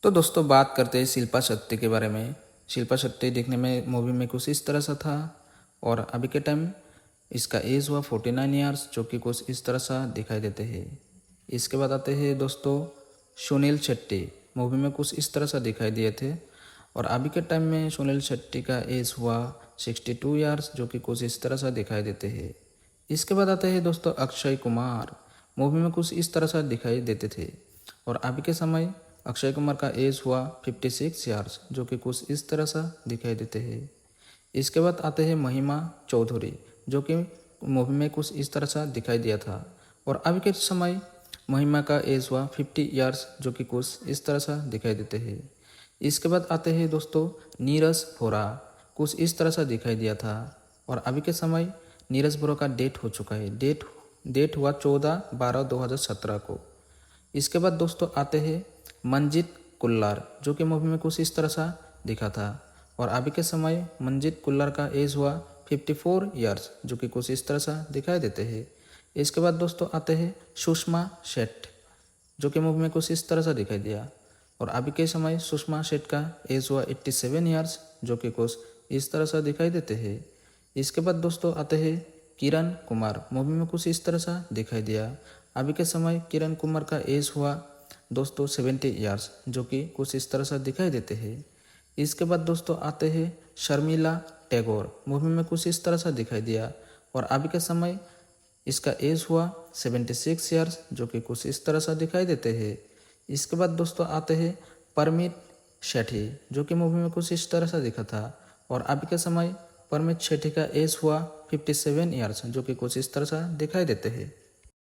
तो दोस्तों बात करते हैं शिल्पा शेट्टी के बारे में। शिल्पा शेट्टी देखने में मूवी में कुछ इस तरह सा था और अभी के टाइम इसका एज हुआ 49 ईयर्स, जो कि कुछ इस तरह सा दिखाई देते हैं। इसके बाद आते हैं दोस्तों सुनील शेट्टी। मूवी में कुछ इस तरह सा दिखाई दिए थे और अभी के टाइम में सुनील शेट्टी का एज हुआ 62 ईयर्स, जो कि कुछ इस तरह सा दिखाई देते हैं। इसके बाद आते हैं दोस्तों अक्षय कुमार। मूवी में कुछ इस तरह सा दिखाई देते थे और अभी के समय अक्षय कुमार का एज हुआ 56 ईयर्स, जो कि कुछ इस तरह सा दिखाई देते हैं। इसके बाद आते हैं महिमा चौधरी, जो कि मूवी में कुछ इस तरह सा दिखाई दिया था और अभी के समय महिमा का एज हुआ 50 ईयर्स, जो कि कुछ इस तरह सा दिखाई देते हैं। इसके बाद आते हैं दोस्तों नीरज वोरा। कुछ इस तरह सा दिखाई दिया था और अभी के समय नीरज वोरा का डेट हो चुका है। डेट हुआ 14/12/2017 को। इसके बाद दोस्तों आते हैं मंजीत कुल्लार, जो कि मूवी में कुछ इस तरह सा दिखा था और अभी के समय मंजीत कुल्लार का एज हुआ 54 ईयर्स, जो कि कुछ इस तरह सा दिखाई देते हैं। इसके बाद दोस्तों आते हैं सुषमा शेट, जो कि मूवी में कुछ इस तरह सा दिखाई दिया और अभी के समय सुषमा शेट का एज हुआ 87 ईयर्स, जो कि कुछ इस तरह सा दिखाई देते हैं। इसके बाद दोस्तों आते हैं किरण कुमार। मूवी में कुछ इस तरह सा दिखाई दिया। अभी के समय किरण कुमार का एज हुआ दोस्तों 70 ईयर्स, जो कि कुछ इस तरह से दिखाई देते हैं। इसके बाद दोस्तों आते हैं शर्मिला टैगोर। मूवी में कुछ इस तरह से दिखाई दिया और अभी के समय इसका एज हुआ 76 ईयर्स, जो कि कुछ इस तरह से दिखाई देते हैं। इसके बाद दोस्तों आते हैं परमीत शेट्टी, जो कि मूवी में कुछ इस तरह से दिखा था और अभी के समय परमीत शेट्टी का एज हुआ 57 ईयर्स, जो कि कुछ इस तरह से दिखाई देते हैं।